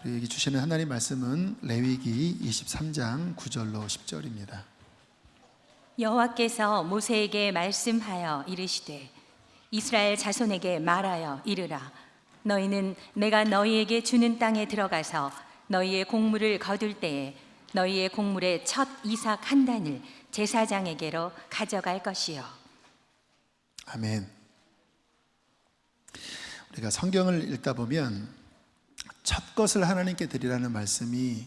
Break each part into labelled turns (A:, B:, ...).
A: 우리에게 주시는 하나님 말씀은 레위기 23장 9절로 10절입니다.
B: 여호와께서 모세에게 말씀하여 이르시되 이스라엘 자손에게 말하여 이르라. 너희는 내가 너희에게 주는 땅에 들어가서 너희의 곡물을 거둘 때에 너희의 곡물의 첫 이삭 한 단을 제사장에게로 가져갈 것이요.
A: 아멘. 우리가 성경을 읽다 보면 첫 것을 하나님께 드리라는 말씀이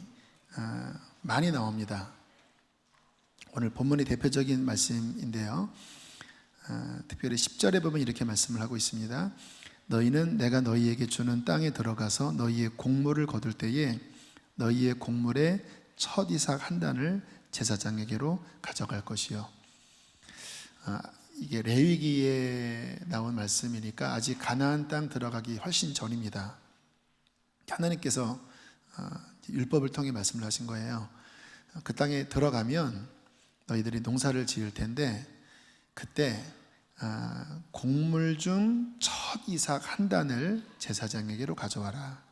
A: 많이 나옵니다. 오늘 본문의 대표적인 말씀인데요. 특별히 10절에 보면 이렇게 말씀을 하고 있습니다. 너희는 내가 너희에게 주는 땅에 들어가서 너희의 곡물을 거둘 때에 너희의 곡물의 첫 이삭 한 단을 제사장에게로 가져갈 것이요. 이게 레위기에 나온 말씀이니까 아직 가나안 땅 들어가기 훨씬 전입니다. 하나님께서 율법을 통해 말씀을 하신 거예요. 그 땅에 들어가면 너희들이 농사를 지을 텐데 그때 곡물 중 첫 이삭 한 단을 제사장에게로 가져와라.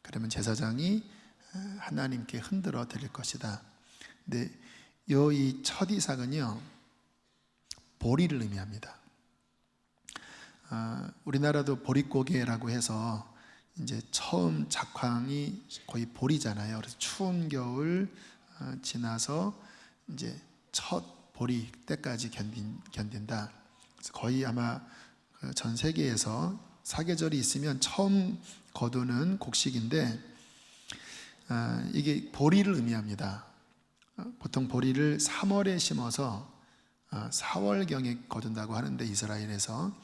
A: 그러면 제사장이 하나님께 흔들어 드릴 것이다. 근데 이 첫 이삭은요, 보리를 의미합니다. 우리나라도 보릿고개라고 해서 이제 처음 작황이 거의 보리잖아요. 그래서 추운 겨울 지나서 이제 첫 보리 때까지 견딘다. 그래서 거의 아마 전 세계에서 사계절이 있으면 처음 거두는 곡식인데 이게 보리를 의미합니다. 보통 보리를 3월에 심어서 4월경에 거둔다고 하는데 이스라엘에서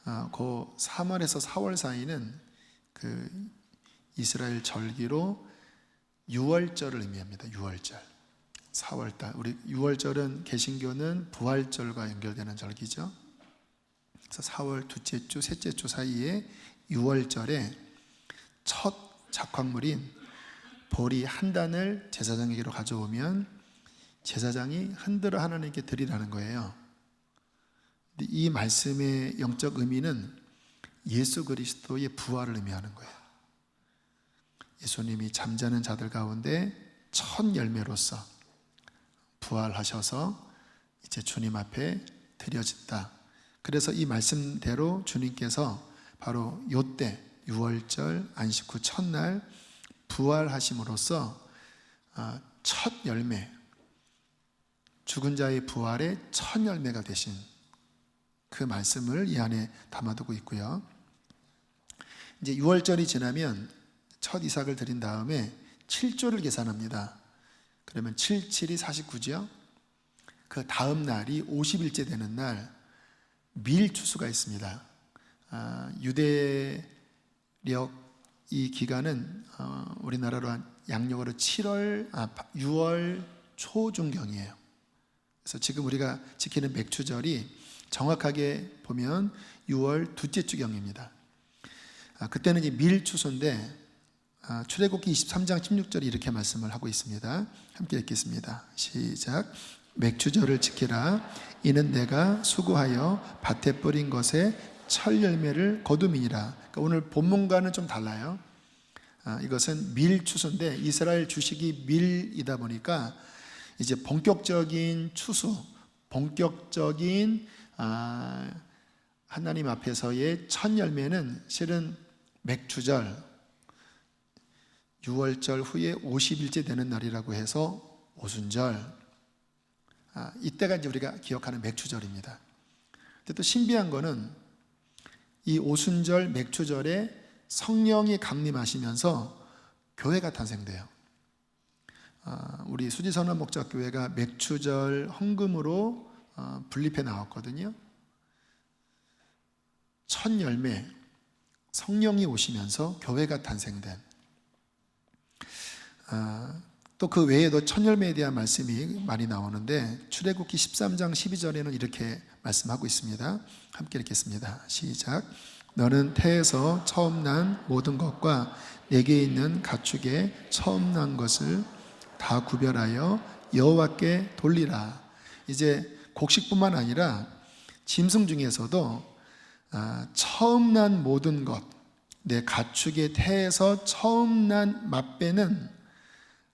A: 그 3월에서 4월 사이는 그 이스라엘 절기로 유월절을 의미합니다. 유월절. 4월달. 우리 유월절은 개신교는 부활절과 연결되는 절기죠. 그래서 4월 둘째 주, 셋째 주 사이에 유월절에 첫 작황물인 보리 한 단을 제사장에게로 가져오면 제사장이 흔들어 하나님께 드리라는 거예요. 근데 이 말씀의 영적 의미는 예수 그리스도의 부활을 의미하는 거예요. 예수님이 잠자는 자들 가운데 첫 열매로서 부활하셔서 이제 주님 앞에 드려진다. 그래서 이 말씀대로 주님께서 바로 요때 유월절 안식 후 첫날 부활하심으로써 첫 열매, 죽은 자의 부활의 첫 열매가 되신 그 말씀을 이 안에 담아두고 있고요. 이제 6월절이 지나면 첫 이삭을 드린 다음에 7조를 계산합니다. 그러면 7, 7이 49죠. 그 다음 날이 50일째 되는 날 밀추수가 있습니다. 유대력 이 기간은 우리나라로 한 양력으로 6월 초중경이에요. 그래서 지금 우리가 지키는 맥추절이 정확하게 보면 6월 둘째 주경입니다. 그때는 이제 밀추수인데 출애굽기 23장 16절이 이렇게 말씀을 하고 있습니다. 함께 읽겠습니다. 시작. 맥추절을 지키라. 이는 내가 수고하여 밭에 뿌린 것에 첫 열매를 거둠이니라. 그러니까 오늘 본문과는 좀 달라요. 이것은 밀추수인데 이스라엘 주식이 밀이다 보니까 이제 본격적인 추수, 본격적인 하나님 앞에서의 첫 열매는 실은 맥추절 6월절 후에 50일째 되는 날이라고 해서 오순절, 이때가 이제 우리가 기억하는 맥추절입니다. 근데 또 신비한 거는 이 오순절 맥추절에 성령이 강림하시면서 교회가 탄생돼요. 우리 수지선언 목자교회가 맥추절 헌금으로 분립해 나왔거든요. 첫 열매, 성령이 오시면서 교회가 탄생된, 또 그 외에도 첫 열매에 대한 말씀이 많이 나오는데 출애굽기 13장 12절에는 이렇게 말씀하고 있습니다. 함께 읽겠습니다. 시작. 너는 태에서 처음 난 모든 것과 내게 있는 가축의 처음 난 것을 다 구별하여 여호와께 돌리라. 이제 곡식뿐만 아니라 짐승 중에서도 처음 난 모든 것, 내 가축의 태에서 처음 난 맛배는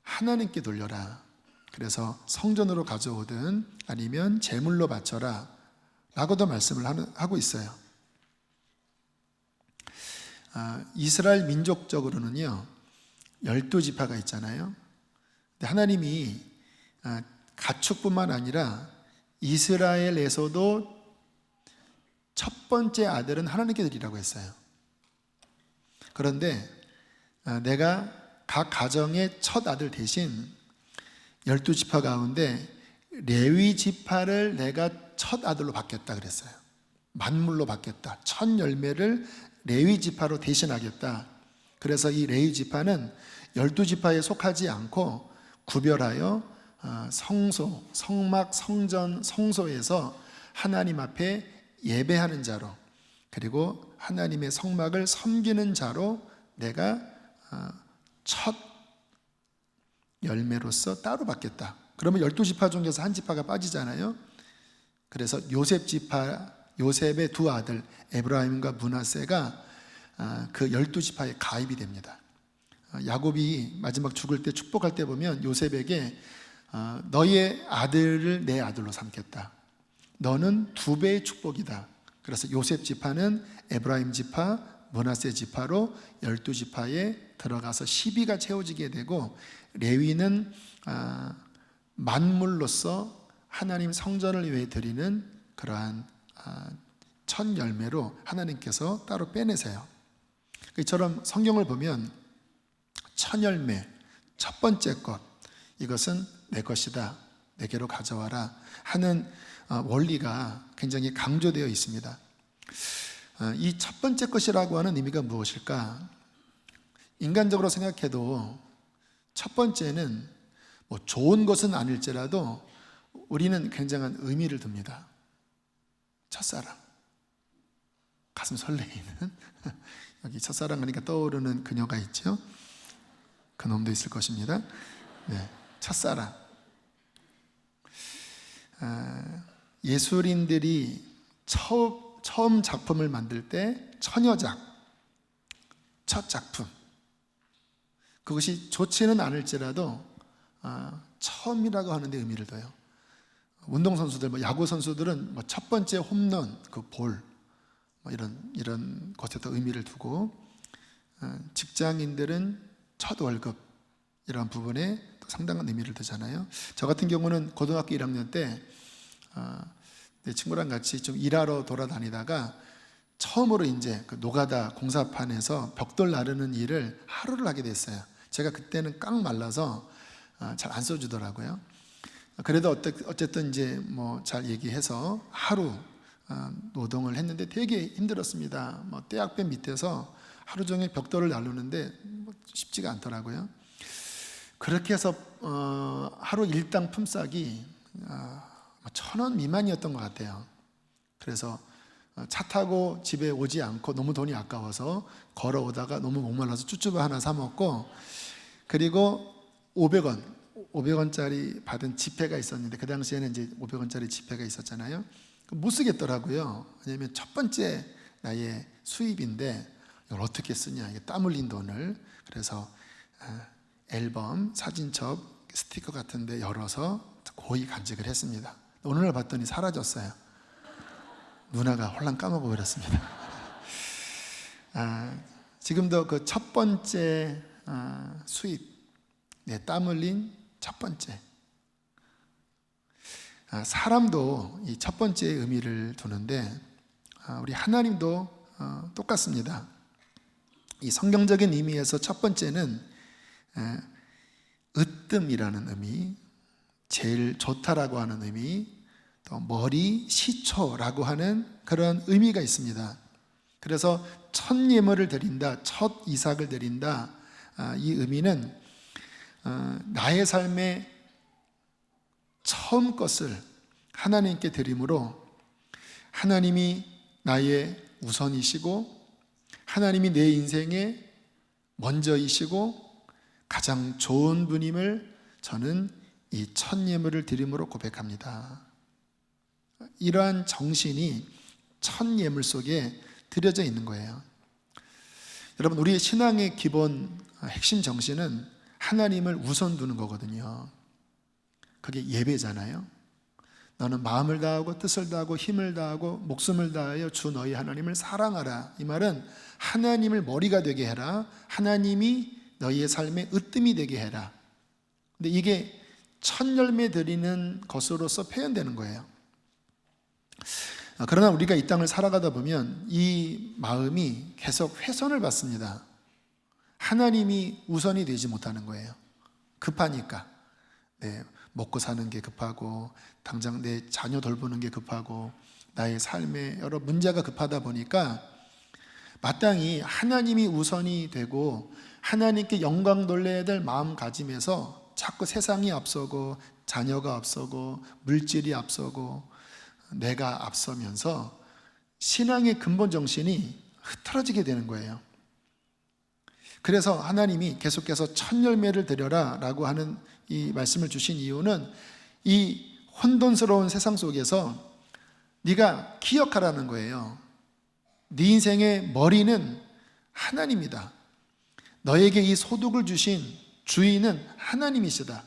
A: 하나님께 돌려라. 그래서 성전으로 가져오든 아니면 제물로 바쳐라 라고도 말씀을 하고 있어요. 이스라엘 민족적으로는요 12지파가 있잖아요. 근데 하나님이 가축뿐만 아니라 이스라엘에서도 첫 번째 아들은 하나님께 드리라고 했어요. 그런데 내가 각 가정의 첫 아들 대신 12지파 가운데 레위 지파를 내가 첫 아들로 받겠다 그랬어요. 만물로 받겠다. 첫 열매를 레위 지파로 대신하겠다. 그래서 이 레위 지파는 12지파에 속하지 않고 구별하여 성소, 성막, 성전, 성소에서 하나님 앞에 예배하는 자로, 그리고 하나님의 성막을 섬기는 자로 내가 첫 열매로서 따로 받겠다. 그러면 12지파 중에서 한 지파가 빠지잖아요. 그래서 요셉 지파, 요셉의 두 아들 에브라임과 므낫세가 그 12지파에 가입이 됩니다. 야곱이 마지막 죽을 때 축복할 때 보면 요셉에게 너의 아들을 내 아들로 삼겠다. 너는 2배의 축복이다. 그래서 요셉 지파는 에브라임 지파, 므낫세 지파로 12지파에 들어가서 10위가 채워지게 되고, 레위는 만물로서 하나님 성전을 위해 드리는 그러한 첫 열매로 하나님께서 따로 빼내세요. 이처럼 성경을 보면 첫 열매, 첫 번째 것, 이것은 내 것이다, 내게로 가져와라 하는 원리가 굉장히 강조되어 있습니다. 이 첫 번째 것이라고 하는 의미가 무엇일까? 인간적으로 생각해도 첫 번째는 뭐 좋은 것은 아닐지라도 우리는 굉장한 의미를 둡니다. 첫사랑, 가슴 설레이는 여기 첫사랑 하니까 떠오르는 그녀가 있죠. 그놈도 있을 것입니다. 네, 첫사랑. 예술인들이 처음 작품을 만들 때 처녀작, 첫 작품, 그것이 좋지는 않을지라도 처음이라고 하는 데 의미를 둬요. 운동선수들, 야구 선수들은 첫 번째 홈런, 그 볼, 이런 것에도 의미를 두고, 직장인들은 첫 월급, 이런 부분에 상당한 의미를 두잖아요. 저 같은 경우는 고등학교 1학년 때 내 친구랑 같이 좀 일하러 돌아다니다가 처음으로 이제 그 노가다 공사판에서 벽돌 나르는 일을 하루를 하게 됐어요. 제가 그때는 깡 말라서 잘 안 써주더라고요. 그래도 어쨌든 이제 뭐 잘 얘기해서 하루 노동을 했는데 되게 힘들었습니다. 떼약볕 밑에서 하루 종일 벽돌을 나르는데 쉽지가 않더라고요. 그렇게 해서 하루 일당 품삯이 1,000원 미만이었던 것 같아요. 그래서 차 타고 집에 오지 않고 너무 돈이 아까워서 걸어오다가 너무 목말라서 쭈쭈바 하나 사 먹고, 그리고 500원짜리 받은 지폐가 있었는데, 그 당시에는 이제 500원짜리 지폐가 있었잖아요. 못 쓰겠더라고요. 왜냐하면 첫 번째 나의 수입인데 이걸 어떻게 쓰냐, 이게 땀 흘린 돈을. 그래서 앨범, 사진첩, 스티커 같은 데 열어서 고이 간직을 했습니다. 오늘 봤더니 사라졌어요. 누나가 홀랑 까먹어 버렸습니다. 지금도 그 첫 번째 수입, 내 땀 흘린 첫 번째. 사람도 이 첫 번째 의미를 두는데 우리 하나님도 똑같습니다. 이 성경적인 의미에서 첫 번째는 으뜸이라는 의미, 제일 좋다라고 하는 의미, 또 머리, 시초라고 하는 그런 의미가 있습니다. 그래서 첫 예물을 드린다, 첫 이삭을 드린다, 이 의미는 나의 삶의 처음 것을 하나님께 드림으로 하나님이 나의 우선이시고 하나님이 내 인생의 먼저이시고 가장 좋은 분임을 저는 이 첫 예물을 드림으로 고백합니다. 이러한 정신이 첫 예물 속에 들여져 있는 거예요. 여러분, 우리의 신앙의 기본 핵심 정신은 하나님을 우선 두는 거거든요. 그게 예배잖아요. 너는 마음을 다하고 뜻을 다하고 힘을 다하고 목숨을 다하여 주 너희 하나님을 사랑하라. 이 말은 하나님을 머리가 되게 해라. 하나님이 너희의 삶의 으뜸이 되게 해라. 근데 이게 첫 열매 드리는 것으로서 표현되는 거예요. 그러나 우리가 이 땅을 살아가다 보면 이 마음이 계속 훼손을 받습니다. 하나님이 우선이 되지 못하는 거예요. 급하니까. 네, 먹고 사는 게 급하고 당장 내 자녀 돌보는 게 급하고 나의 삶에 여러 문제가 급하다 보니까 마땅히 하나님이 우선이 되고 하나님께 영광 돌려야 될 마음가짐에서 자꾸 세상이 앞서고 자녀가 앞서고 물질이 앞서고 내가 앞서면서 신앙의 근본 정신이 흐트러지게 되는 거예요. 그래서 하나님이 계속해서 첫 열매를 드려라 라고 하는 이 말씀을 주신 이유는 이 혼돈스러운 세상 속에서 네가 기억하라는 거예요. 네 인생의 머리는 하나님이다. 너에게 이 소득을 주신 주인은 하나님이시다.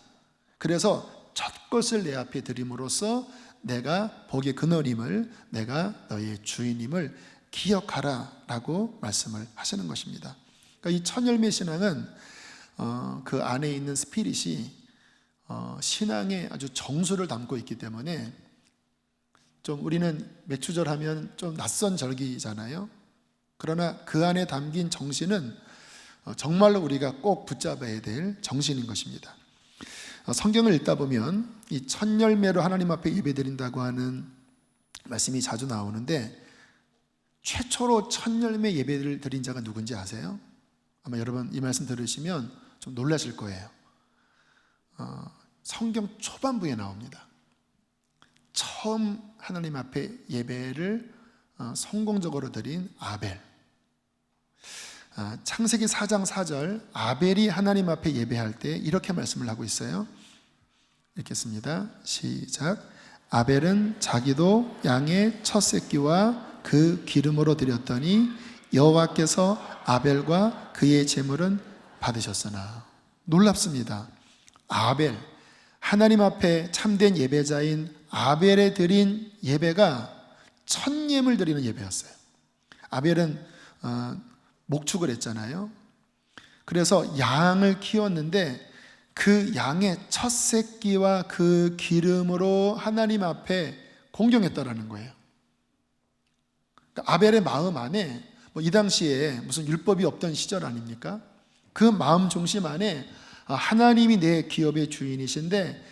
A: 그래서 첫 것을 내 앞에 드림으로써 내가 복의 근원임을, 내가 너의 주인임을 기억하라 라고 말씀을 하시는 것입니다. 그러니까 이 첫 열매 신앙은 그 안에 있는 스피릿이 신앙의 아주 정수를 담고 있기 때문에 좀 우리는 매추절 하면 좀 낯선 절기잖아요. 그러나 그 안에 담긴 정신은 정말로 우리가 꼭 붙잡아야 될 정신인 것입니다. 성경을 읽다 보면 이 첫 열매로 하나님 앞에 예배드린다고 하는 말씀이 자주 나오는데 최초로 첫 열매 예배를 드린 자가 누군지 아세요? 아마 여러분 이 말씀 들으시면 좀 놀라실 거예요. 성경 초반부에 나옵니다. 처음 하나님 앞에 예배를 성공적으로 드린 아벨. 창세기 4장 4절 아벨이 하나님 앞에 예배할 때 이렇게 말씀을 하고 있어요. 읽겠습니다. 시작. 아벨은 자기도 양의 첫 새끼와 그 기름으로 드렸더니 여호와께서 아벨과 그의 제물은 받으셨으나. 놀랍습니다. 아벨, 하나님 앞에 참된 예배자인 아벨에 드린 예배가 첫 예물 드리는 예배였어요. 아벨은 목축을 했잖아요. 그래서 양을 키웠는데 그 양의 첫 새끼와 그 기름으로 하나님 앞에 공경했다라는 거예요. 그러니까 아벨의 마음 안에 이 당시에 무슨 율법이 없던 시절 아닙니까? 그 마음 중심 안에 하나님이 내 기업의 주인이신데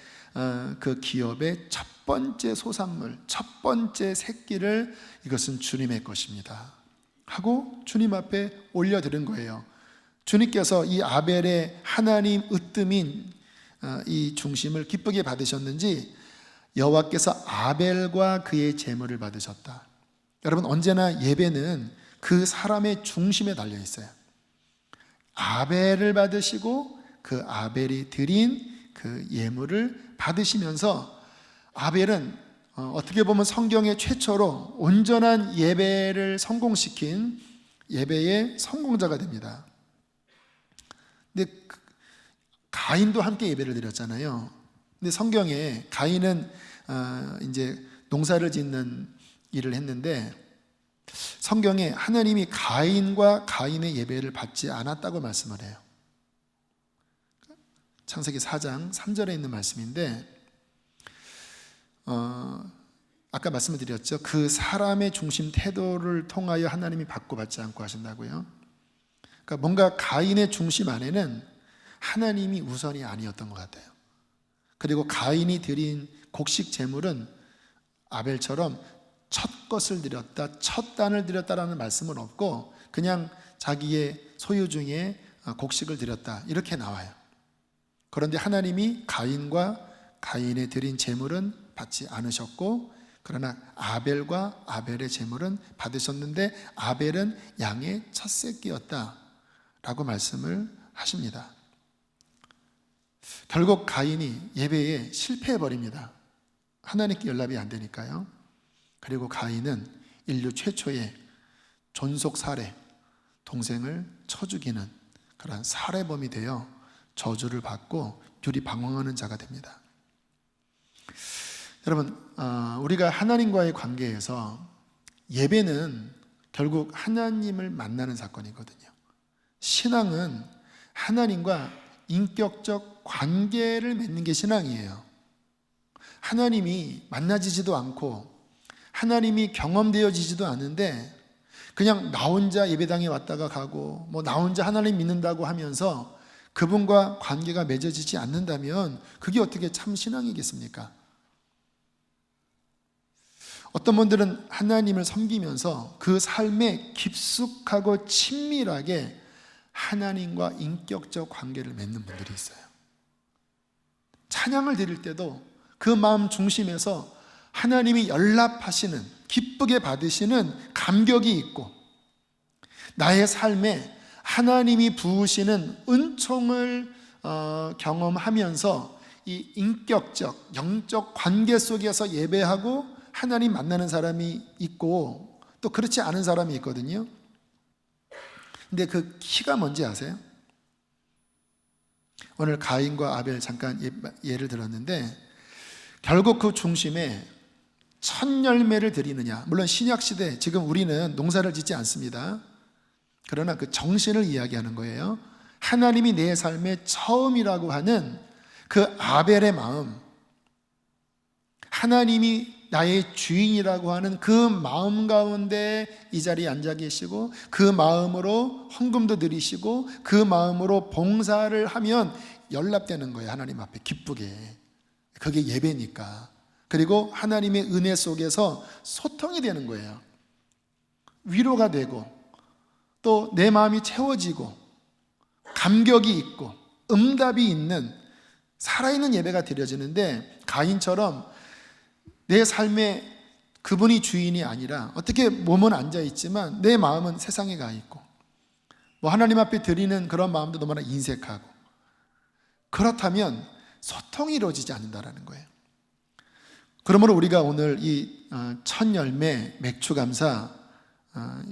A: 그 기업의 첫 번째 소산물, 첫 번째 새끼를 이것은 주님의 것입니다 하고 주님 앞에 올려드린 거예요. 주님께서 이 아벨의 하나님 으뜸인 이 중심을 기쁘게 받으셨는지 여호와께서 아벨과 그의 제물을 받으셨다. 여러분, 언제나 예배는 그 사람의 중심에 달려 있어요. 아벨을 받으시고 그 아벨이 드린 그 예물을 받으시면서 아벨은 어떻게 보면 성경의 최초로 온전한 예배를 성공시킨 예배의 성공자가 됩니다. 근데 가인도 함께 예배를 드렸잖아요. 근데 성경에 가인은 이제 농사를 짓는 일을 했는데 성경에 하나님이 가인과 가인의 예배를 받지 않았다고 말씀을 해요. 창세기 4장 3절에 있는 말씀인데 아까 말씀을 드렸죠. 그 사람의 중심 태도를 통하여 하나님이 받고 받지 않고 하신다고요. 그러니까 뭔가 가인의 중심 안에는 하나님이 우선이 아니었던 것 같아요. 그리고 가인이 드린 곡식 제물은 아벨처럼 첫 것을 드렸다, 첫 단을 드렸다라는 말씀은 없고 그냥 자기의 소유 중에 곡식을 드렸다 이렇게 나와요. 그런데 하나님이 가인과 가인의 드린 제물은 받지 않으셨고 그러나 아벨과 아벨의 제물은 받으셨는데 아벨은 양의 첫 새끼였다 라고 말씀을 하십니다. 결국 가인이 예배에 실패해버립니다. 하나님께 연락이 안 되니까요. 그리고 가인은 인류 최초의 존속 살해, 동생을 쳐 죽이는 그런 살해범이 되어 저주를 받고 유리방황하는 자가 됩니다. 여러분, 우리가 하나님과의 관계에서 예배는 결국 하나님을 만나는 사건이거든요. 신앙은 하나님과 인격적 관계를 맺는 게 신앙이에요. 하나님이 만나지지도 않고 하나님이 경험되어지지도 않은데 그냥 나 혼자 예배당에 왔다가 가고 나 혼자 하나님 믿는다고 하면서 그분과 관계가 맺어지지 않는다면 그게 어떻게 참 신앙이겠습니까? 어떤 분들은 하나님을 섬기면서 그 삶에 깊숙하고 친밀하게 하나님과 인격적 관계를 맺는 분들이 있어요. 찬양을 드릴 때도 그 마음 중심에서 하나님이 연락하시는, 기쁘게 받으시는 감격이 있고 나의 삶에 하나님이 부으시는 은총을 경험하면서 이 인격적, 영적 관계 속에서 예배하고 하나님 만나는 사람이 있고 또 그렇지 않은 사람이 있거든요. 근데 그 키가 뭔지 아세요? 오늘 가인과 아벨 잠깐 예를 들었는데 결국 그 중심에 첫 열매를 드리느냐. 물론 신약시대 지금 우리는 농사를 짓지 않습니다. 그러나 그 정신을 이야기하는 거예요. 하나님이 내 삶의 처음이라고 하는 그 아벨의 마음, 하나님이 나의 주인이라고 하는 그 마음 가운데 이 자리에 앉아 계시고 그 마음으로 헌금도 드리시고 그 마음으로 봉사를 하면 연락되는 거예요. 하나님 앞에 기쁘게. 그게 예배니까. 그리고 하나님의 은혜 속에서 소통이 되는 거예요. 위로가 되고 또 내 마음이 채워지고 감격이 있고 응답이 있는 살아있는 예배가 드려지는데 가인처럼 내 삶에 그분이 주인이 아니라 어떻게 몸은 앉아있지만 내 마음은 세상에 가 있고 하나님 앞에 드리는 그런 마음도 너무나 인색하고 그렇다면 소통이 이루어지지 않는다는 거예요. 그러므로 우리가 오늘 이 첫 열매 맥주감사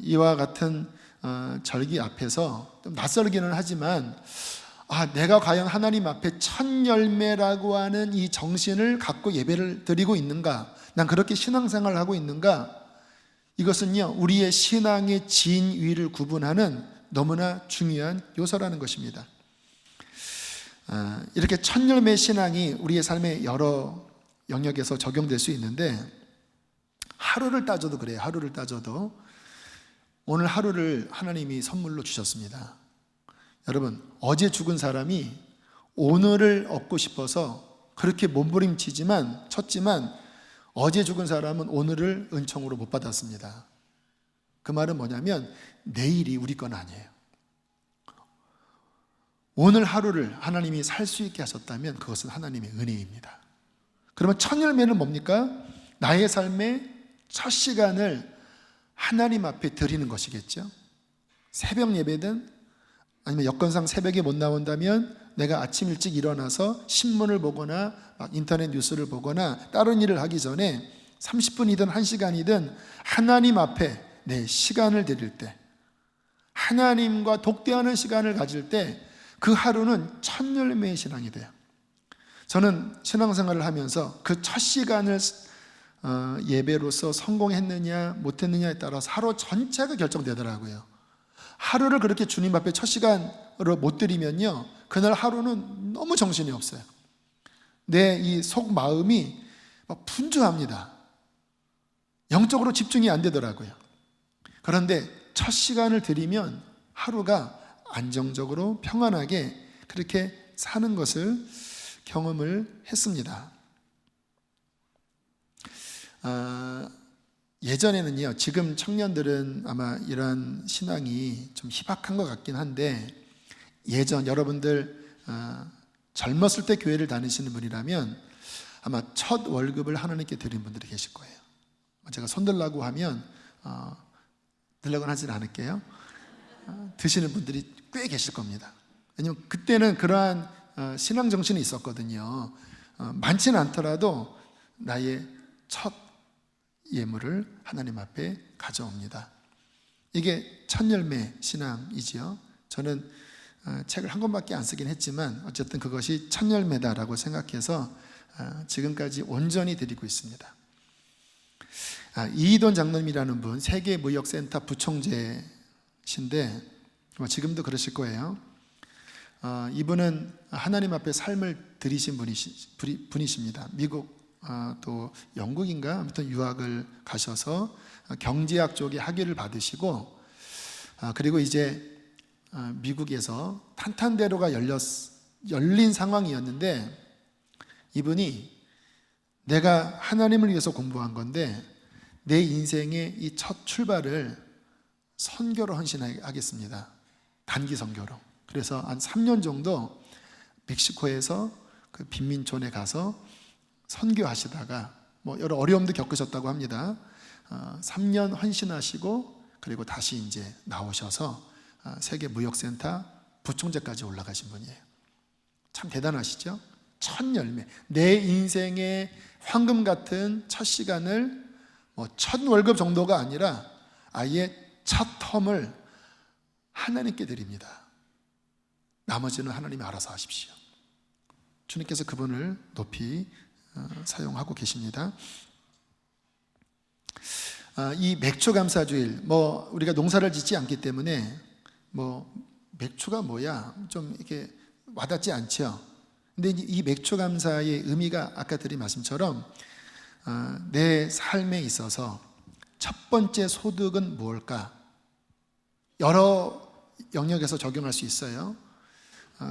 A: 이와 같은 절기 앞에서 좀 낯설기는 하지만 내가 과연 하나님 앞에 첫 열매라고 하는 이 정신을 갖고 예배를 드리고 있는가? 난 그렇게 신앙생활을 하고 있는가? 이것은요 우리의 신앙의 진위를 구분하는 너무나 중요한 요소라는 것입니다. 이렇게 첫 열매 신앙이 우리의 삶의 여러 영역에서 적용될 수 있는데 하루를 따져도 그래요. 하루를 따져도 오늘 하루를 하나님이 선물로 주셨습니다. 여러분, 어제 죽은 사람이 오늘을 얻고 싶어서 그렇게 몸부림치지만 쳤지만 어제 죽은 사람은 오늘을 은총으로 못 받았습니다. 그 말은 뭐냐면 내일이 우리 건 아니에요. 오늘 하루를 하나님이 살 수 있게 하셨다면 그것은 하나님의 은혜입니다. 그러면 첫 열매는 뭡니까? 나의 삶의 첫 시간을 하나님 앞에 드리는 것이겠죠. 새벽 예배든 아니면 여건상 새벽에 못 나온다면 내가 아침 일찍 일어나서 신문을 보거나 인터넷 뉴스를 보거나 다른 일을 하기 전에 30분이든 1시간이든 하나님 앞에 내 시간을 드릴 때 하나님과 독대하는 시간을 가질 때 그 하루는 첫 열매의 신앙이 돼요. 저는 신앙생활을 하면서 그 첫 시간을 예배로서 성공했느냐 못했느냐에 따라서 하루 전체가 결정되더라고요. 하루를 그렇게 주님 앞에 첫 시간으로 못 드리면요 그날 하루는 너무 정신이 없어요. 내 이 속 마음이 막 분주합니다. 영적으로 집중이 안 되더라고요. 그런데 첫 시간을 드리면 하루가 안정적으로 평안하게 그렇게 사는 것을 경험을 했습니다. 예전에는요, 지금 청년들은 아마 이러한 신앙이 좀 희박한 것 같긴 한데 예전 여러분들 젊었을 때 교회를 다니시는 분이라면 아마 첫 월급을 하나님께 드린 분들이 계실 거예요. 제가 손들라고 하면 들려고는 하지는 않을게요. 드시는 분들이 꽤 계실 겁니다. 왜냐하면 그때는 그러한 신앙 정신이 있었거든요. 많지는 않더라도 나의 첫 예물을 하나님 앞에 가져옵니다. 이게 첫 열매 신앙이지요. 저는 책을 한 권밖에 안 쓰긴 했지만 어쨌든 그것이 첫 열매다라고 생각해서 지금까지 온전히 드리고 있습니다. 이희돈 장로님이라는 분, 세계무역센터 부총재신데 지금도 그러실 거예요. 이분은 하나님 앞에 삶을 들이신 분이십니다. 미국 또 영국인가 아무튼 유학을 가셔서 경제학 쪽에 학위를 받으시고 그리고 이제 미국에서 탄탄대로가 열린 상황이었는데 이분이 내가 하나님을 위해서 공부한 건데 내 인생의 이 첫 출발을 선교로 헌신하겠습니다. 단기 선교로. 그래서 한 3년 정도 멕시코에서 그 빈민촌에 가서 선교하시다가 뭐 여러 어려움도 겪으셨다고 합니다. 3년 헌신하시고 그리고 다시 이제 나오셔서 세계무역센터 부총재까지 올라가신 분이에요. 참 대단하시죠? 첫 열매, 내 인생의 황금 같은 첫 시간을 첫 월급 정도가 아니라 아예 첫 텀을 하나님께 드립니다. 나머지는 하나님이 알아서 하십시오. 주님께서 그분을 높이 사용하고 계십니다. 이 맥추감사주일, 우리가 농사를 짓지 않기 때문에 맥추가 뭐야 좀 이렇게 와닿지 않죠. 근데 이 맥추감사의 의미가 아까 드린 말씀처럼 내 삶에 있어서 첫 번째 소득은 무엇일까? 여러 영역에서 적용할 수 있어요.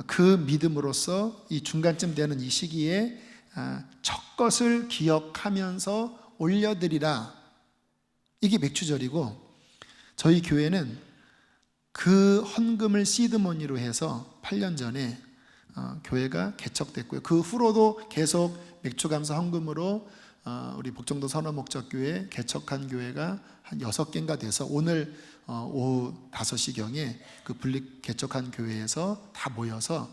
A: 그 믿음으로써 이 중간쯤 되는 이 시기에 첫 것을 기억하면서 올려드리라. 이게 맥추절이고 저희 교회는 그 헌금을 시드머니로 해서 8년 전에 교회가 개척됐고요. 그 후로도 계속 맥추감사 헌금으로 우리 복정도 선화목적교회 개척한 교회가 한 6개인가 돼서 오늘 오후 5시경에 그 분립 개척한 교회에서 다 모여서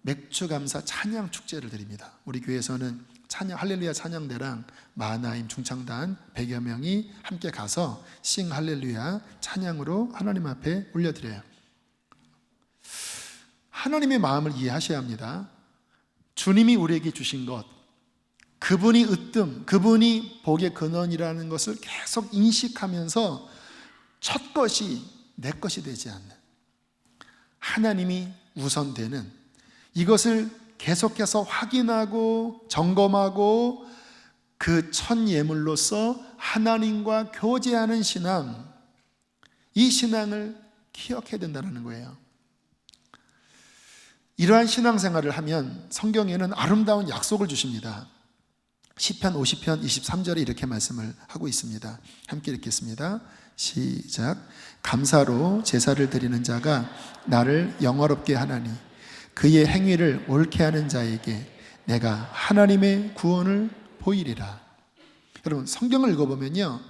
A: 맥추감사 찬양 축제를 드립니다. 우리 교회에서는 찬양 할렐루야 찬양대랑 마하나임 중창단 100여 명이 함께 가서 싱 할렐루야 찬양으로 하나님 앞에 올려드려요. 하나님의 마음을 이해하셔야 합니다. 주님이 우리에게 주신 것, 그분이 으뜸, 그분이 복의 근원이라는 것을 계속 인식하면서 첫 것이 내 것이 되지 않는, 하나님이 우선되는, 이것을 계속해서 확인하고 점검하고 그 첫 예물로서 하나님과 교제하는 신앙, 이 신앙을 기억해야 된다는 거예요. 이러한 신앙생활을 하면 성경에는 아름다운 약속을 주십니다. 시편 50편 23절에 이렇게 말씀을 하고 있습니다. 함께 읽겠습니다. 시작. 감사로 제사를 드리는 자가 나를 영화롭게 하나니 그의 행위를 옳게 하는 자에게 내가 하나님의 구원을 보이리라. 여러분 성경을 읽어보면요,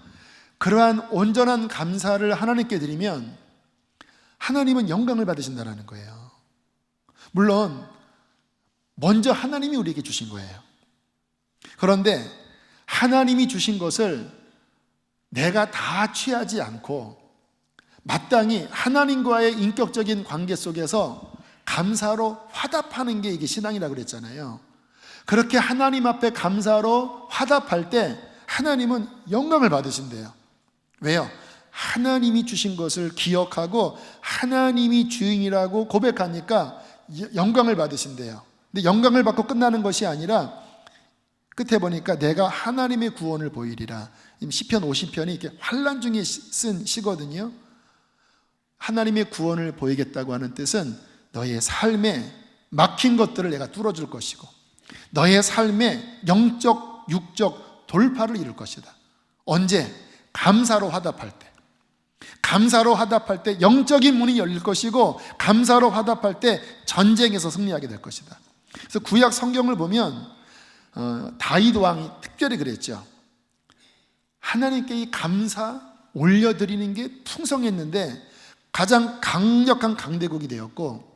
A: 그러한 온전한 감사를 하나님께 드리면 하나님은 영광을 받으신다는 거예요. 물론 먼저 하나님이 우리에게 주신 거예요. 그런데 하나님이 주신 것을 내가 다 취하지 않고 마땅히 하나님과의 인격적인 관계 속에서 감사로 화답하는 게 이게 신앙이라고 그랬잖아요. 그렇게 하나님 앞에 감사로 화답할 때 하나님은 영광을 받으신대요. 왜요? 하나님이 주신 것을 기억하고 하나님이 주인이라고 고백하니까 영광을 받으신대요. 근데 영광을 받고 끝나는 것이 아니라 끝에 보니까 내가 하나님의 구원을 보이리라. 시편 50편이 이렇게 환난 중에 쓴 시거든요. 하나님의 구원을 보이겠다고 하는 뜻은 너의 삶에 막힌 것들을 내가 뚫어줄 것이고 너의 삶에 영적, 육적 돌파를 이룰 것이다. 언제? 감사로 화답할 때. 감사로 화답할 때 영적인 문이 열릴 것이고 감사로 화답할 때 전쟁에서 승리하게 될 것이다. 그래서 구약 성경을 보면 다윗 왕이 특별히 그랬죠. 하나님께 이 감사 올려드리는 게 풍성했는데 가장 강력한 강대국이 되었고,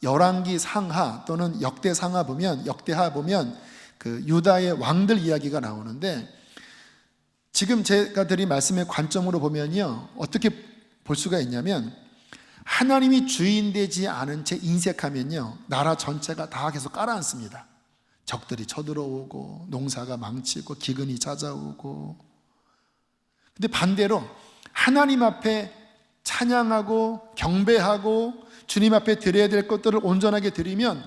A: 열왕기 상하 또는 역대하 보면 그 유다의 왕들 이야기가 나오는데 지금 제가 드린 말씀의 관점으로 보면요, 어떻게 볼 수가 있냐면, 하나님이 주인 되지 않은 채 인색하면요, 나라 전체가 다 계속 깔아앉습니다. 적들이 쳐들어오고 농사가 망치고 기근이 찾아오고. 근데 반대로 하나님 앞에 찬양하고 경배하고 주님 앞에 드려야 될 것들을 온전하게 드리면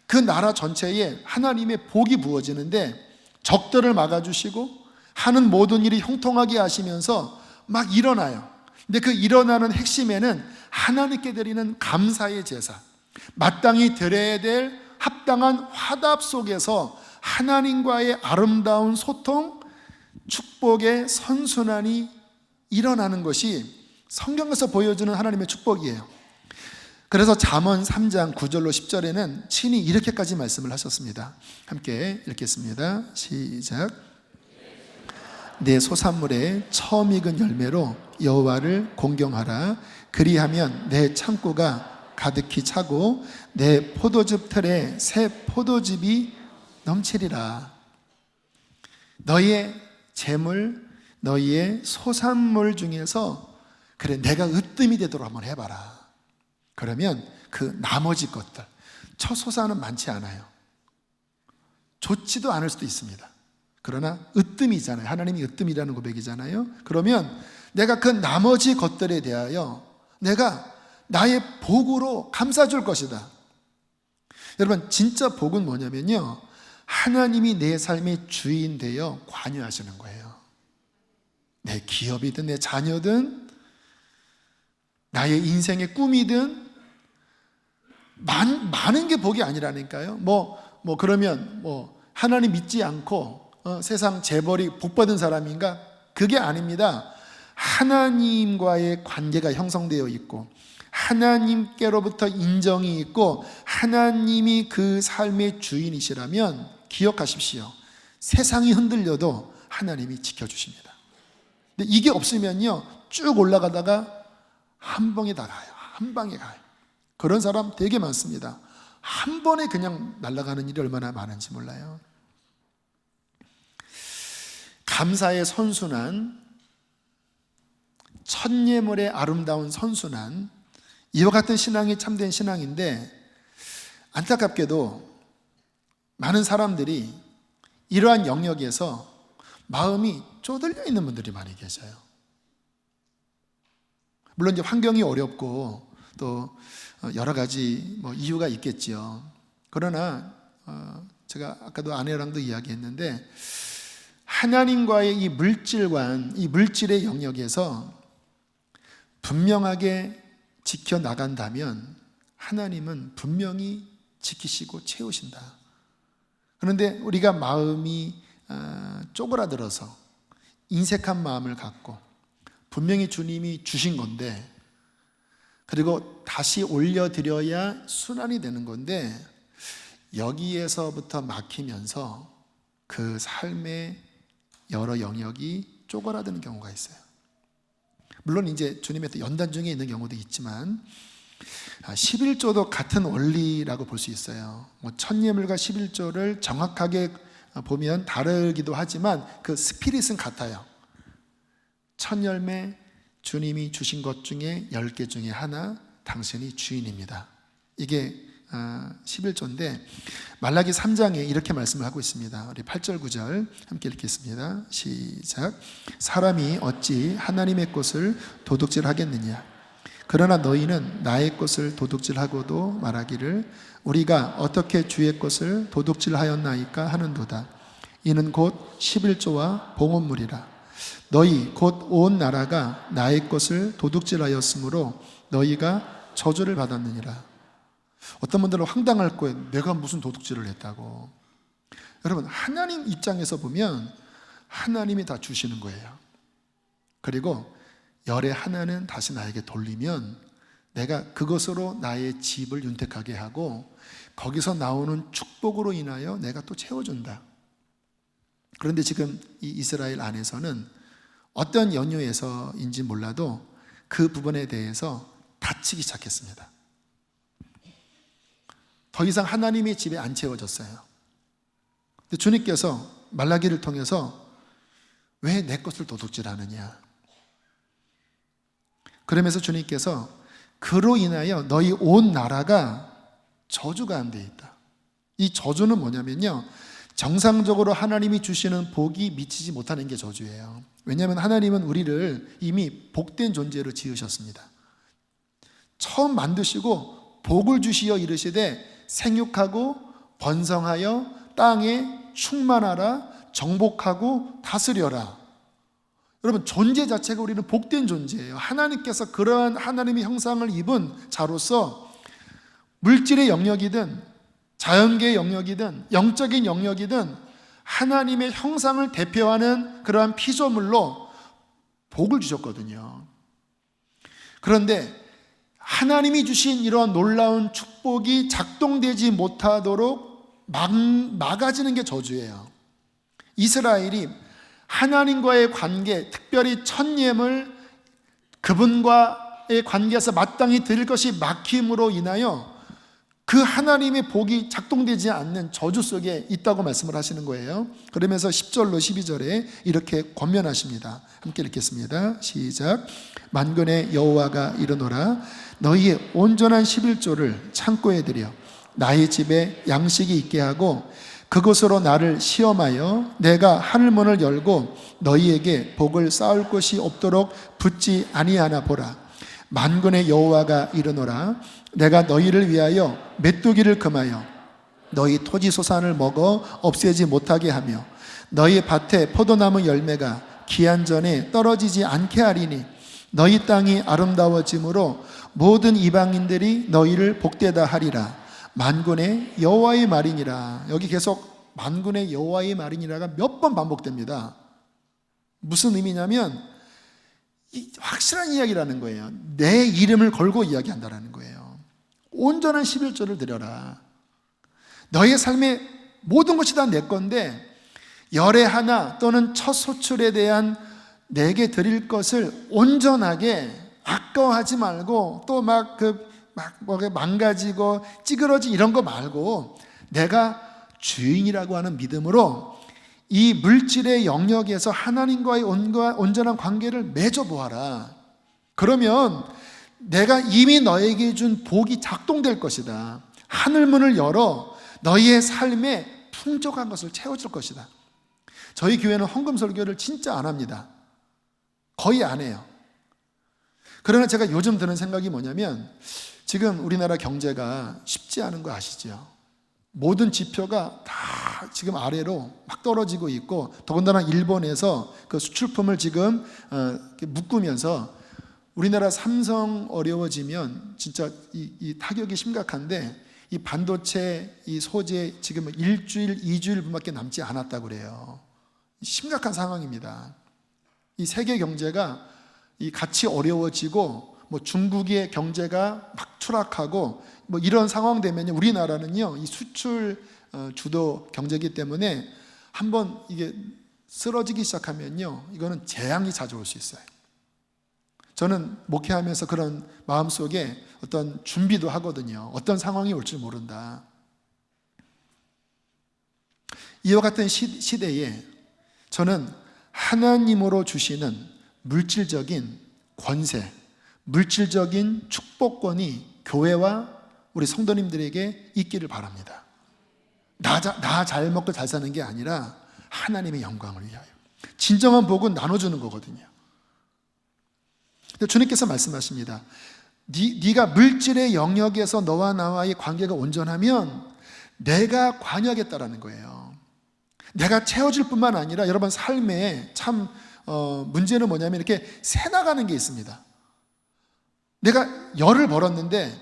A: 그 나라 전체에 하나님의 복이 부어지는데, 적들을 막아주시고 하는 모든 일이 형통하게 하시면서 막 일어나요. 근데 그 일어나는 핵심에는 하나님께 드리는 감사의 제사, 마땅히 드려야 될 합당한 화답 속에서 하나님과의 아름다운 소통, 축복의 선순환이 일어나는 것이 성경에서 보여주는 하나님의 축복이에요. 그래서 잠언 3장 9절로 10절에는 친히 이렇게까지 말씀을 하셨습니다. 함께 읽겠습니다. 시작. 내 소산물에 처음 익은 열매로 여호와를 공경하라. 그리하면 내 창고가 가득히 차고 내 포도즙 틀에 새 포도즙이 넘치리라. 너희의 재물, 너희의 소산물 중에서 그래 내가 으뜸이 되도록 한번 해봐라. 그러면 그 나머지 것들, 처소산은 많지 않아요. 좋지도 않을 수도 있습니다. 그러나 으뜸이잖아요. 하나님이 으뜸이라는 고백이잖아요. 그러면 내가 그 나머지 것들에 대하여 내가 나의 복으로 감싸줄 것이다. 여러분, 진짜 복은 뭐냐면요, 하나님이 내 삶의 주인 되어 관여하시는 거예요. 내 기업이든 내 자녀든 나의 인생의 꿈이든 많은 게 복이 아니라니까요. 그러면 하나님 믿지 않고 세상 재벌이 복 받은 사람인가? 그게 아닙니다. 하나님과의 관계가 형성되어 있고 하나님께로부터 인정이 있고 하나님이 그 삶의 주인이시라면 기억하십시오. 세상이 흔들려도 하나님이 지켜주십니다. 근데 이게 없으면요, 쭉 올라가다가 한 방에 다 가요. 한 방에 가요. 그런 사람 되게 많습니다. 한 번에 그냥 날아가는 일이 얼마나 많은지 몰라요. 감사의 선순환, 첫 예물의 아름다운 선순환, 이와 같은 신앙이 참된 신앙인데, 안타깝게도 많은 사람들이 이러한 영역에서 마음이 쪼들려 있는 분들이 많이 계셔요. 물론 이제 환경이 어렵고 또 여러 가지 이유가 있겠지요. 그러나 제가 아까도 아내랑도 이야기했는데, 하나님과의 이 물질관, 이 물질의 영역에서 분명하게 지켜나간다면 하나님은 분명히 지키시고 채우신다. 그런데 우리가 마음이 쪼그라들어서 인색한 마음을 갖고 분명히 주님이 주신 건데, 그리고 다시 올려드려야 순환이 되는 건데, 여기에서부터 막히면서 그 삶의 여러 영역이 쪼그라드는 경우가 있어요. 물론 이제 주님의 연단 중에 있는 경우도 있지만 11조도 같은 원리라고 볼 수 있어요. 첫 예물과 11조를 정확하게 보면 다르기도 하지만 그 스피릿은 같아요. 첫 열매, 주님이 주신 것 중에 10개 중에 하나, 당신이 주인입니다. 이게 11조인데 말라기 3장에 이렇게 말씀을 하고 있습니다. 우리 8절 9절 함께 읽겠습니다. 시작. 사람이 어찌 하나님의 것을 도둑질하겠느냐? 그러나 너희는 나의 것을 도둑질하고도 말하기를 우리가 어떻게 주의 것을 도둑질하였나이까 하는도다. 이는 곧 11조와 봉헌물이라. 너희 곧 온 나라가 나의 것을 도둑질하였으므로 너희가 저주를 받았느니라. 어떤 분들은 황당할 거예요. 내가 무슨 도둑질을 했다고. 여러분, 하나님 입장에서 보면 하나님이 다 주시는 거예요. 그리고 열의 하나는 다시 나에게 돌리면 내가 그것으로 나의 집을 윤택하게 하고 거기서 나오는 축복으로 인하여 내가 또 채워준다. 그런데 지금 이 이스라엘 안에서는 어떤 연유에서인지 몰라도 그 부분에 대해서 다치기 시작했습니다. 더 이상 하나님의 집에 안 채워졌어요. 근데 주님께서 말라기를 통해서 왜 내 것을 도둑질하느냐. 그러면서 주님께서 그로 인하여 너희 온 나라가 저주 가운데 있다. 이 저주는 뭐냐면요, 정상적으로 하나님이 주시는 복이 미치지 못하는 게 저주예요. 왜냐하면 하나님은 우리를 이미 복된 존재로 지으셨습니다. 처음 만드시고 복을 주시어 이르시되 생육하고 번성하여 땅에 충만하라, 정복하고 다스려라. 여러분, 존재 자체가 우리는 복된 존재예요. 하나님께서 그러한 하나님의 형상을 입은 자로서 물질의 영역이든 자연계의 영역이든 영적인 영역이든 하나님의 형상을 대표하는 그러한 피조물로 복을 주셨거든요. 그런데 하나님이 주신 이러한 놀라운 축복이 작동되지 못하도록 막아지는 게 저주예요. 이스라엘이 하나님과의 관계, 특별히 첫 예물 그분과의 관계에서 마땅히 드릴 것이 막힘으로 인하여 그 하나님의 복이 작동되지 않는 저주 속에 있다고 말씀을 하시는 거예요. 그러면서 10절로 12절에 이렇게 권면하십니다. 함께 읽겠습니다. 시작. 만군의 여호와가 이르노라, 너희의 온전한 11조를 창고에 들여 나의 집에 양식이 있게 하고 그곳으로 나를 시험하여 내가 하늘문을 열고 너희에게 복을 쌓을 곳이 없도록 붙지 아니하나 보라. 만군의 여호와가 이르노라, 내가 너희를 위하여 메뚜기를 금하여 너희 토지 소산을 먹어 없애지 못하게 하며 너희 밭에 포도나무 열매가 기한 전에 떨어지지 않게 하리니 너희 땅이 아름다워짐으로 모든 이방인들이 너희를 복되다 하리라. 만군의 여호와의 말이니라. 여기 계속 만군의 여호와의 말이니라가 몇 번 반복됩니다. 무슨 의미냐면 확실한 이야기라는 거예요. 내 이름을 걸고 이야기한다는 거예요. 온전한 11조를 드려라. 너의 삶의 모든 것이 다 내 건데 열의 하나 또는 첫 소출에 대한 내게 드릴 것을 온전하게 아까워하지 말고 또 막 망가지고 찌그러진 이런 거 말고 내가 주인이라고 하는 믿음으로 이 물질의 영역에서 하나님과의 온전한 관계를 맺어보아라. 그러면 내가 이미 너에게 준 복이 작동될 것이다. 하늘문을 열어 너희의 삶에 풍족한 것을 채워줄 것이다. 저희 교회는 헌금 설교를 진짜 안 합니다. 거의 안 해요. 그러나 제가 요즘 드는 생각이 뭐냐면 지금 우리나라 경제가 쉽지 않은 거 아시죠? 모든 지표가 다 지금 아래로 막 떨어지고 있고 더군다나 일본에서 그 수출품을 지금 묶으면서 우리나라 삼성 어려워지면 진짜 이 타격이 심각한데 이 반도체 이 소재 지금 일주일, 2주일분밖에 남지 않았다고 그래요. 심각한 상황입니다. 이 세계 경제가 이 같이 어려워지고 뭐 중국의 경제가 막 추락하고 뭐 이런 상황 되면 우리나라는요 이 수출 주도 경제이기 때문에 한번 이게 쓰러지기 시작하면요 이거는 재앙이 찾아올 수 있어요. 저는 목회하면서 그런 마음속에 어떤 준비도 하거든요. 어떤 상황이 올지 모른다. 이와 같은 시대에 저는 하나님으로 주시는 물질적인 권세, 물질적인 축복권이 교회와 우리 성도님들에게 있기를 바랍니다. 나 잘 먹고 잘 사는 게 아니라 하나님의 영광을 위하여. 진정한 복은 나눠주는 거거든요. 근데 주님께서 말씀하십니다. 네가 물질의 영역에서 너와 나와의 관계가 온전하면 내가 관여하겠다라는 거예요. 내가 채워줄 뿐만 아니라 여러분 삶에 참 문제는 뭐냐면 이렇게 새나가는 게 있습니다. 내가 열을 벌었는데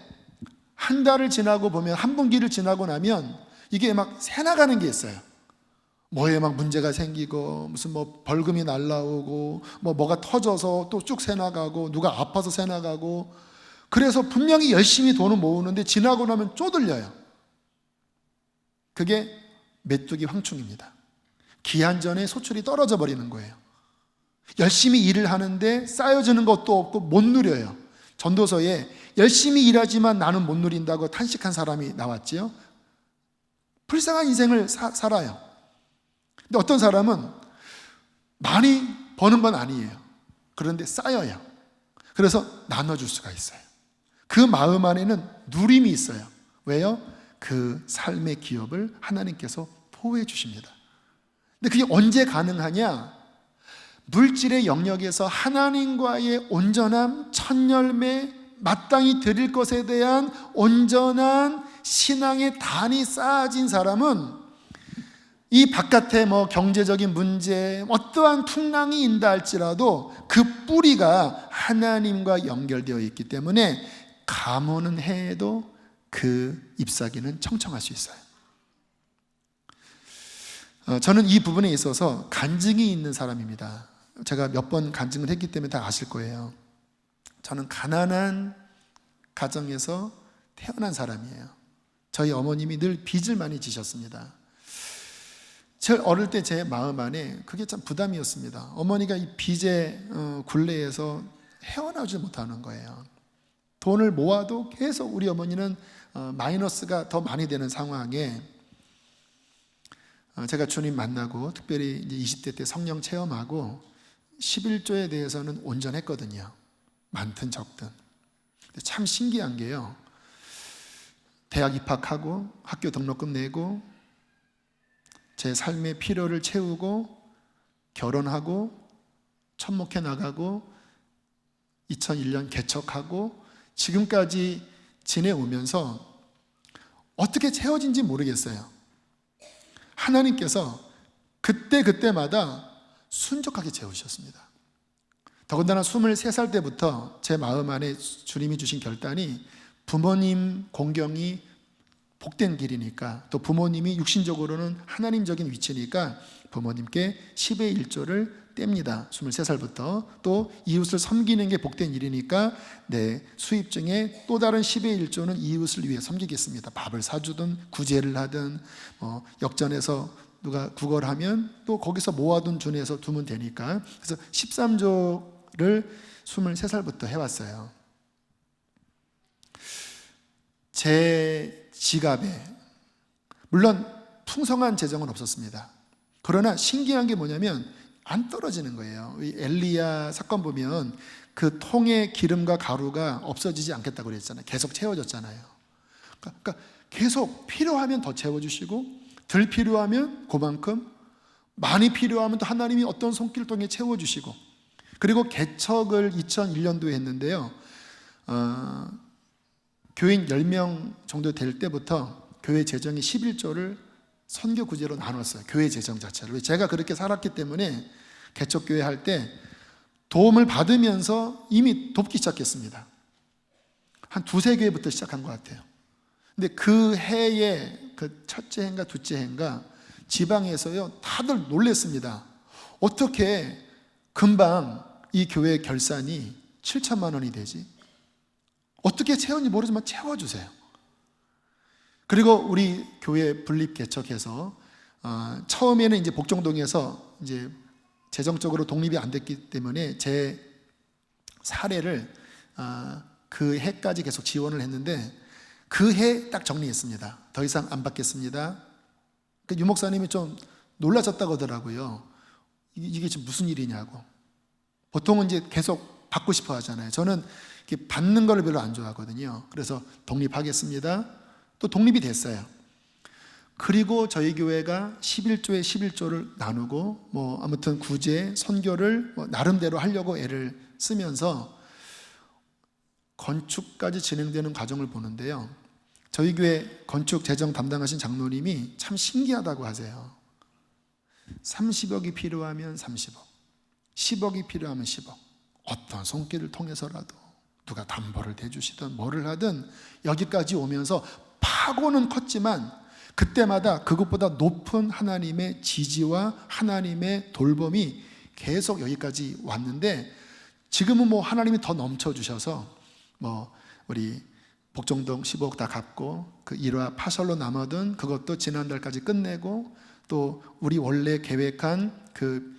A: 한 달을 지나고 보면 한 분기를 지나고 나면 이게 막 새나가는 게 있어요. 뭐에 막 문제가 생기고 무슨 뭐 벌금이 날라오고 뭐가 터져서 또 쭉 새나가고 누가 아파서 새나가고 그래서 분명히 열심히 돈을 모으는데 지나고 나면 쪼들려요. 그게 메뚜기 황충입니다. 기한 전에 소출이 떨어져 버리는 거예요. 열심히 일을 하는데 쌓여지는 것도 없고 못 누려요. 전도서에 열심히 일하지만 나는 못 누린다고 탄식한 사람이 나왔지요. 불쌍한 인생을 살아요. 근데 어떤 사람은 많이 버는 건 아니에요. 그런데 쌓여요. 그래서 나눠줄 수가 있어요. 그 마음 안에는 누림이 있어요. 왜요? 그 삶의 기업을 하나님께서 보호해 주십니다. 근데 그게 언제 가능하냐? 물질의 영역에서 하나님과의 온전함, 천열매, 마땅히 드릴 것에 대한 온전한 신앙의 단이 쌓아진 사람은 이 바깥에 뭐 경제적인 문제, 어떠한 풍랑이 인다 할지라도 그 뿌리가 하나님과 연결되어 있기 때문에 가뭄은 해도 그 잎사귀는 청청할 수 있어요. 저는 이 부분에 있어서 간증이 있는 사람입니다. 제가 몇 번 간증을 했기 때문에 다 아실 거예요. 저는 가난한 가정에서 태어난 사람이에요. 저희 어머님이 늘 빚을 많이 지셨습니다. 제일 어릴 때 제 마음 안에 그게 참 부담이었습니다. 어머니가 이 빚의 굴레에서 헤어나오지 못하는 거예요. 돈을 모아도 계속 우리 어머니는 마이너스가 더 많이 되는 상황에 제가 주님 만나고 특별히 이제 20대 때 성령 체험하고 11조에 대해서는 온전했거든요. 많든 적든. 근데 참 신기한 게요. 대학 입학하고 학교 등록금 내고 제 삶의 필요를 채우고 결혼하고 천목해 나가고 2001년 개척하고 지금까지 지내오면서 어떻게 채워진지 모르겠어요. 하나님께서 그때마다 순적하게 채우셨습니다. 더군다나 23살 때부터 제 마음 안에 주님이 주신 결단이 부모님 공경이 복된 길이니까, 또 부모님이 육신적으로는 하나님적인 위치니까 부모님께 10의 1조를 뗍니다. 23살부터. 또 이웃을 섬기는 게 복된 일이니까 내 수입 중에 또 다른 10의 1조는 이웃을 위해 섬기겠습니다. 밥을 사주든 구제를 하든 역전해서 누가 구걸 하면 또 거기서 모아둔 준에서 두면 되니까. 그래서 13조를 23살부터 해왔어요. 제 지갑에 물론 풍성한 재정은 없었습니다. 그러나 신기한 게 뭐냐면 안 떨어지는 거예요. 이 엘리야 사건 보면 그 통의 기름과 가루가 없어지지 않겠다고 그랬잖아요. 계속 채워졌잖아요. 그러니까 계속 필요하면 더 채워주시고 덜 필요하면 그만큼, 많이 필요하면 또 하나님이 어떤 손길을 통해 채워주시고. 그리고 개척을 2001년도에 했는데요. 교인 10명 정도 될 때부터 교회 재정이 11조를 선교 구제로 나눴어요. 교회 재정 자체를. 제가 그렇게 살았기 때문에 개척교회 할 때 도움을 받으면서 이미 돕기 시작했습니다. 한 두세 개부터 시작한 것 같아요. 근데 그 해에 그 첫째 해인가 둘째 해인가 지방에서요 다들 놀랬습니다. 어떻게 금방 이 교회 결산이 7천만 원이 되지? 어떻게 채웠는지 모르지만 채워주세요. 그리고 우리 교회 분립 개척해서 처음에는 이제 복정동에서 이제 재정적으로 독립이 안 됐기 때문에 제 사례를 그 해까지 계속 지원을 했는데 그 해 딱 정리했습니다. 더 이상 안 받겠습니다. 그 유 목사님이 좀 놀라셨다고 하더라고요. 이게 지금 무슨 일이냐고. 보통은 이제 계속 받고 싶어 하잖아요. 저는 받는 걸 별로 안 좋아하거든요. 그래서 독립하겠습니다. 또 독립이 됐어요. 그리고 저희 교회가 11조에 11조를 나누고 아무튼 구제, 선교를 나름대로 하려고 애를 쓰면서 건축까지 진행되는 과정을 보는데요. 저희 교회 건축 재정 담당하신 장로님이 참 신기하다고 하세요. 30억이 필요하면 30억, 10억이 필요하면 10억. 어떤 손길을 통해서라도 누가 담보를 대주시든 뭐를 하든 여기까지 오면서 파고는 컸지만 그때마다 그것보다 높은 하나님의 지지와 하나님의 돌봄이 계속 여기까지 왔는데, 지금은 하나님이 더 넘쳐주셔서 우리 복정동 15억 다 갚고 그 일화 파설로 남아든 그것도 지난달까지 끝내고, 또 우리 원래 계획한 그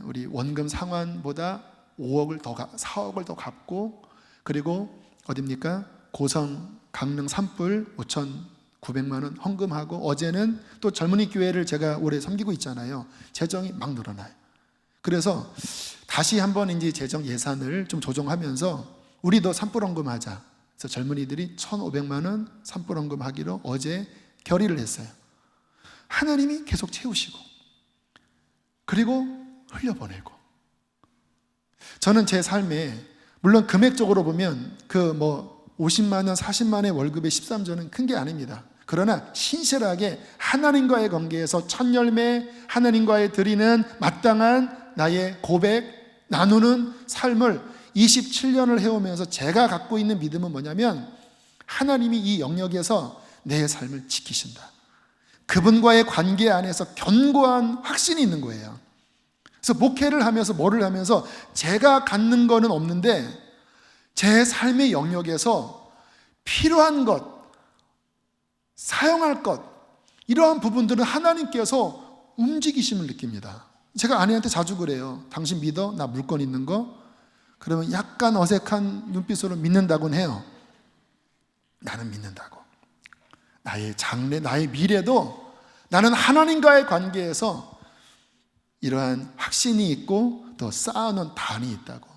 A: 우리 원금 상환보다 4억을 더 갚고, 그리고 어딥니까? 고성 강릉 산불 5,900만 원 헌금하고, 어제는 또 젊은이 교회를 제가 올해 섬기고 있잖아요. 재정이 막 늘어나요. 그래서 다시 한번 이제 재정 예산을 좀 조정하면서 우리도 산불원금 하자. 그래서 젊은이들이 1,500만 원 산불원금 하기로 어제 결의를 했어요. 하나님이 계속 채우시고 그리고 흘려보내고. 저는 제 삶에 물론 금액적으로 보면 50만 원, 40만 원의 월급의 13조는 큰 게 아닙니다. 그러나 신실하게 하나님과의 관계에서 첫 열매, 하나님과의 드리는 마땅한 나의 고백, 나누는 삶을 27년을 해오면서 제가 갖고 있는 믿음은 뭐냐면 하나님이 이 영역에서 내 삶을 지키신다. 그분과의 관계 안에서 견고한 확신이 있는 거예요. 그래서 목회를 하면서 뭐를 하면서 제가 갖는 거는 없는데 제 삶의 영역에서 필요한 것, 사용할 것, 이러한 부분들은 하나님께서 움직이심을 느낍니다. 제가 아내한테 자주 그래요. 당신 믿어? 나 물건 있는 거? 그러면 약간 어색한 눈빛으로 믿는다고는 해요. 나는 믿는다고. 나의 장래, 나의 미래도 나는 하나님과의 관계에서 이러한 확신이 있고 또 쌓아놓은 단이 있다고.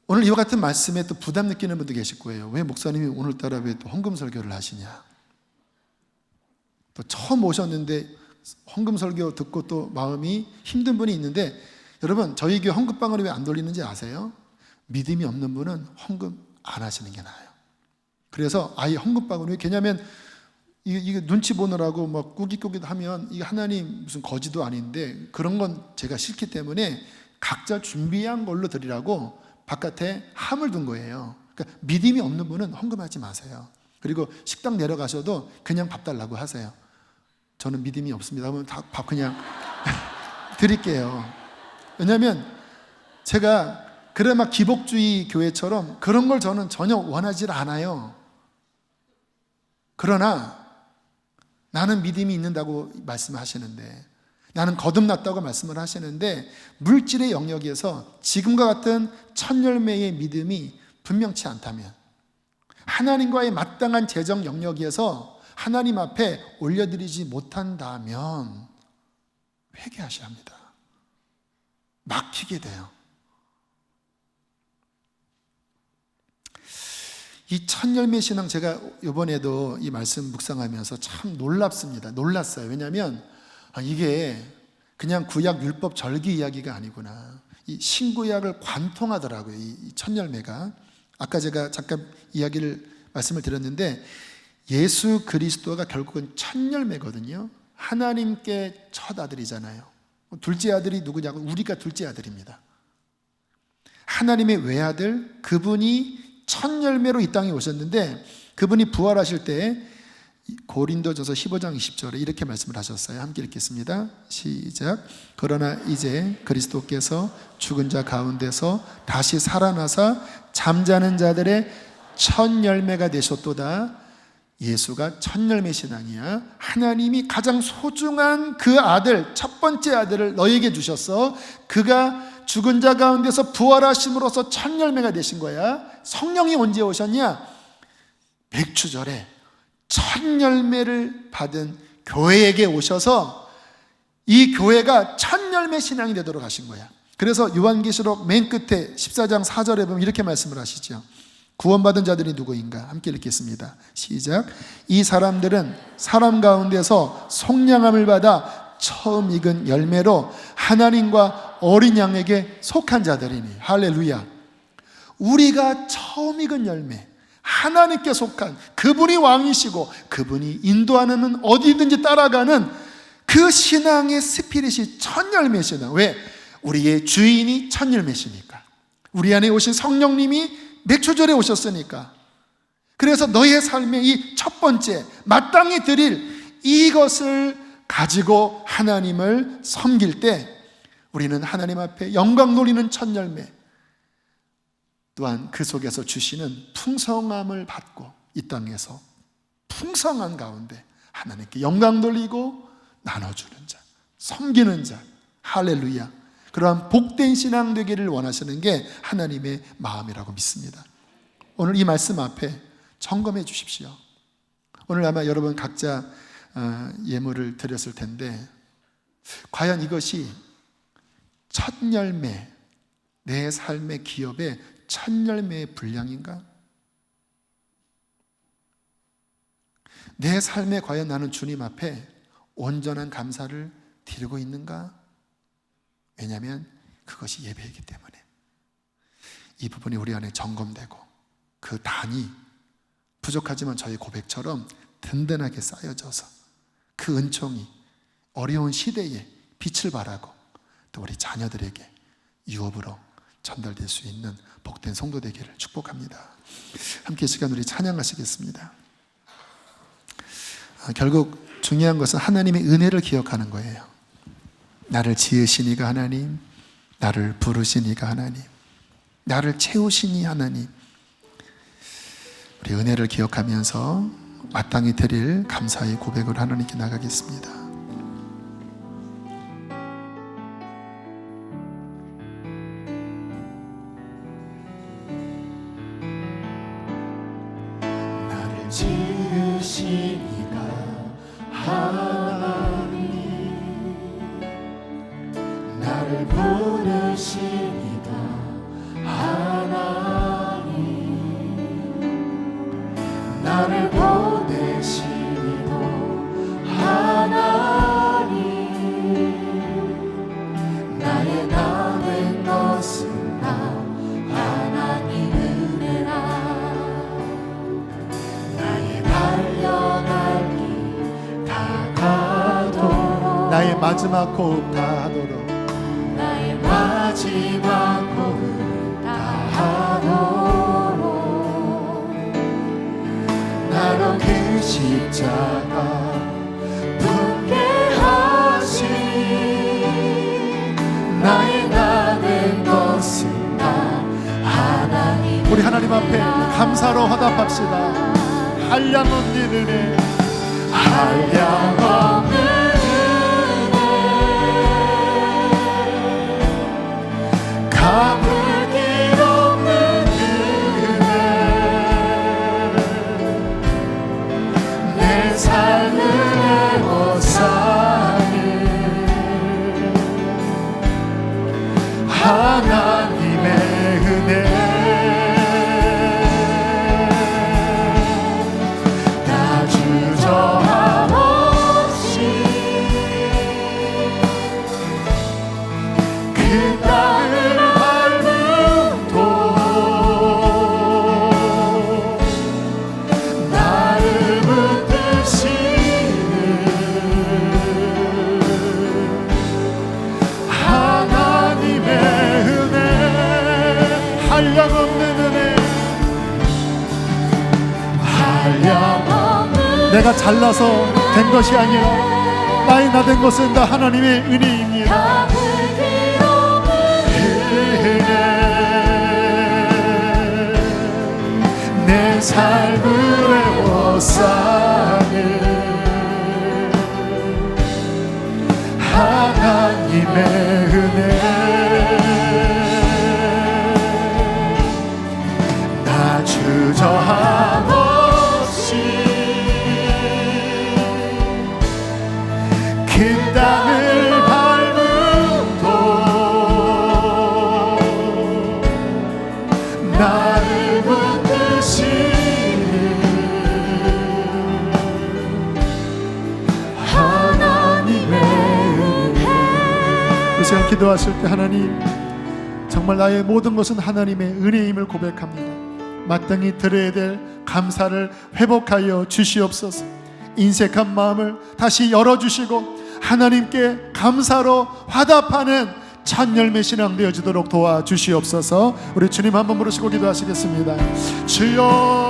A: 오늘 이와 같은 말씀에 또 부담 느끼는 분도 계실 거예요. 왜 목사님이 오늘따라 왜 또 헌금 설교를 하시냐? 또 처음 오셨는데 헌금 설교 듣고 또 마음이 힘든 분이 있는데, 여러분 저희 교회 헌금방을 왜 안 돌리는지 아세요? 믿음이 없는 분은 헌금 안 하시는 게 나아요. 그래서 아예 헌금방을 왜, 왜냐하면 이게 눈치 보느라고 막 꾸깃꾸깃 하면 이게 하나님 무슨 거지도 아닌데 그런 건 제가 싫기 때문에 각자 준비한 걸로 드리라고 바깥에 함을 둔 거예요. 그러니까 믿음이 없는 분은 헌금하지 마세요. 그리고 식당 내려가셔도 그냥 밥 달라고 하세요. 저는 믿음이 없습니다 하면 다 밥 그냥 드릴게요. 왜냐하면 제가 그래 막 기복주의 교회처럼 그런 걸 저는 전혀 원하지 않아요. 그러나 나는 믿음이 있는다고 말씀하시는데, 나는 거듭났다고 말씀을 하시는데, 물질의 영역에서 지금과 같은 첫 열매의 믿음이 분명치 않다면, 하나님과의 마땅한 재정 영역에서 하나님 앞에 올려드리지 못한다면 회개하셔야 합니다. 막히게 돼요. 이 첫 열매 신앙, 제가 이번에도 이 말씀 묵상하면서 참 놀랐어요. 왜냐하면 이게 그냥 구약 율법 절기 이야기가 아니구나. 이 신구약을 관통하더라고요. 이 첫 열매가. 아까 제가 잠깐 말씀을 드렸는데 예수 그리스도가 결국은 첫 열매거든요. 하나님께 첫 아들이잖아요. 둘째 아들이 누구냐고? 우리가 둘째 아들입니다. 하나님의 외아들, 그분이 첫 열매로 이 땅에 오셨는데, 그분이 부활하실 때 고린도전서 15장 20절에 이렇게 말씀을 하셨어요. 함께 읽겠습니다. 시작. 그러나 이제 그리스도께서 죽은 자 가운데서 다시 살아나사 잠자는 자들의 첫 열매가 되셨도다. 예수가 첫 열매 신앙이야. 하나님이 가장 소중한 그 아들, 첫 번째 아들을 너에게 주셨어. 그가 죽은 자 가운데서 부활하심으로써 첫 열매가 되신 거야. 성령이 언제 오셨냐? 백추절에 첫 열매를 받은 교회에게 오셔서 이 교회가 첫 열매 신앙이 되도록 하신 거야. 그래서 요한계시록 맨 끝에 14장 4절에 보면 이렇게 말씀을 하시죠. 구원받은 자들이 누구인가? 함께 읽겠습니다. 시작. 이 사람들은 사람 가운데서 속량함을 받아 처음 익은 열매로 하나님과 어린 양에게 속한 자들이니. 할렐루야. 우리가 처음 익은 열매, 하나님께 속한, 그분이 왕이시고 그분이 인도하는 어디든지 따라가는 그 신앙의 스피릿이 첫 열매 신앙. 왜? 우리의 주인이 첫 열매시니까. 우리 안에 오신 성령님이 맥초절에 오셨으니까. 그래서 너의 삶의 이 첫 번째 마땅히 드릴 이것을 가지고 하나님을 섬길 때 우리는 하나님 앞에 영광 돌리는 첫 열매, 또한 그 속에서 주시는 풍성함을 받고 이 땅에서 풍성한 가운데 하나님께 영광 돌리고 나눠주는 자, 섬기는 자. 할렐루야. 그러한 복된 신앙 되기를 원하시는 게 하나님의 마음이라고 믿습니다. 오늘 이 말씀 앞에 점검해 주십시오. 오늘 아마 여러분 각자 예물을 드렸을 텐데 과연 이것이 첫 열매, 내 삶의 기업의 첫 열매의 분량인가? 내 삶에 과연 나는 주님 앞에 온전한 감사를 드리고 있는가? 왜냐하면 그것이 예배이기 때문에. 이 부분이 우리 안에 점검되고 그 단이 부족하지만 저희 고백처럼 든든하게 쌓여져서 그 은총이 어려운 시대에 빛을 발하고 또 우리 자녀들에게 유업으로 전달될 수 있는 복된 성도 되기를 축복합니다. 함께 이 시간 우리 찬양하시겠습니다. 결국 중요한 것은 하나님의 은혜를 기억하는 거예요. 나를 지으시니가 하나님, 나를 부르시니가 하나님, 나를 채우시니 하나님. 우리 은혜를 기억하면서 마땅히 드릴 감사의 고백을 하나님께 나가겠습니다. 나를 지으시니가 하나님, 나를 부르시니가 하나님, 나를 보내시니도 하나님, 나의 나 된 것은 나 하나님 은혜라. 나의 달려갈 길 다가도록, 나의 마지막 호흡 다하도록, 나의 마지막 호흡 다하도록, 나로 그 십자가 붙게 하신 나의 나 된 것은 나 하나님. 우리 하나님 앞에 감사로 화답합시다. 한량없는 은혜, 한량없는 은혜, 갚을 길 없는 은혜, 내 삶을 애워싸는 하나님의 은혜, 나 주저함 없이 그 땅을 밟음도 나를 붙드시는 하나님의 은혜, 한량없는 은혜, 한량없는, 내가 잘나서 된 것이 아니라 나의 나 된 것은 다 하나님의 은혜입니다. 은혜, 내 삶을 애워싸는 하나님의 은혜, 나 주저함 없이 그 땅을 밟음도 나를 붙드시는 하나님의 은혜. 이 시간 기도하실 때 하나님, 정말 나의 모든 것은 하나님의 은혜임을 고백합니다. 마땅히 드려야 될 감사를 회복하여 주시옵소서. 인색한 마음을 다시 열어주시고 하나님께 감사로 화답하는 첫 열매 신앙 되어지도록 도와주시옵소서. 우리 주님 한번 부르시고 기도하시겠습니다. 주여